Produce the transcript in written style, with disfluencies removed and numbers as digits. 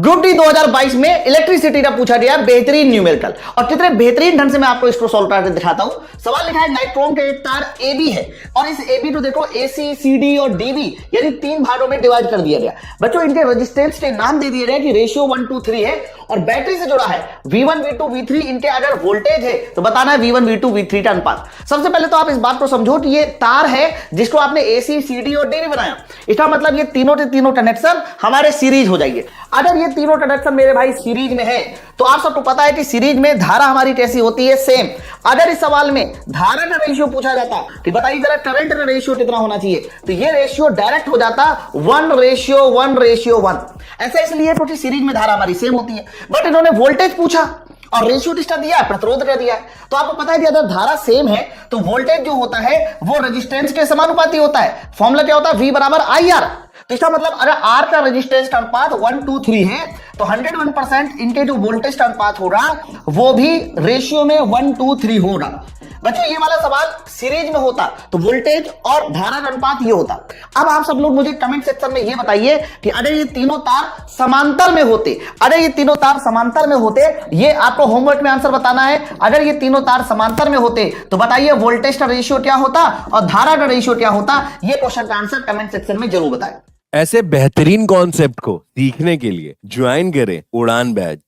Group D 2022 में electricity का पूछा गया बेहतरीन न्यूमेरिकल, और कितने बेहतरीन ढंग से मैं आपको इसको सॉल्व करके दिखाता हूं। सवाल लिखा है नाइट्रोन का एक तार AB है और इस AB को देखो AC, CD और DB यानी 3 भागों में डिवाइड कर दिया गया। बच्चों इनके रेजिस्टेंस के नाम दे दिए गए कि रेशियो 1:3 है और बैटरी से जुड़ा है V1 V2 V3। इनके अगर वोल्टेज है तो बताना है V1 V2 V3 का अनुपात। सबसे पहले तो आप इस बात को समझो कि ये तार है जिसको आपने AC, CD और DB बनाया। इसका मतलब ये तीनों के तीनों कनेक्शन हमारे सीरीज हो जाएंगे। अगर ये तीनों कनेक्शन मेरे भाई सीरीज में है तो आप सबको पता है कि सीरीज में धारा हमारी कैसी होती है, सेम। अगर इस सवाल में धारा का रेशियो पूछा जाता तो बताइए जरा करंट का रेशियो कितना होना चाहिए, तो ये रेशियो डायरेक्ट हो जाता 1:1:1। ऐसा इसलिए क्योंकि सीरीज में धारा हमारी सेम होती है, बट इन्होंने वोल्टेज पूछा और रेशियो किसका दिया, प्रतिरोध का दिया है। तो आपको पता है कि अगर धारा सेम है तो वोल्टेज जो होता है वो रेजिस्टेंस के समानुपाती होता है। फॉर्मूला क्या होता है, V बराबर IR। तो इसका मतलब अगर R का रेजिस्टेंस का अनुपात 1:3 है तो 101% इनके जो वोल्टेज का अनुपात होगा वो भी रेशियो में 1:3 होगा। बच्चों ये वाला सवाल सीरीज में होता तो वोल्टेज और धारा का अनुपात ये होता। अब आप सब लोग मुझे कमेंट सेक्शन में ये बताइए कि अगर ये तीनों तार समांतर में होते, अगर ये तीनों तार समांतर में होते, ये आपको होमवर्क में आंसर बताना है। अगर ये तीनों तार समांतर में होते तो बताइए वोल्टेज का रेशियो क्या होता और धारा का रेशियो क्या होता। ये क्वेश्चन का आंसर कमेंट सेक्शन में जरूर बताएं। ऐसे बेहतरीन कॉन्सेप्ट को सीखने के लिए ज्वाइन करें उड़ान बैच।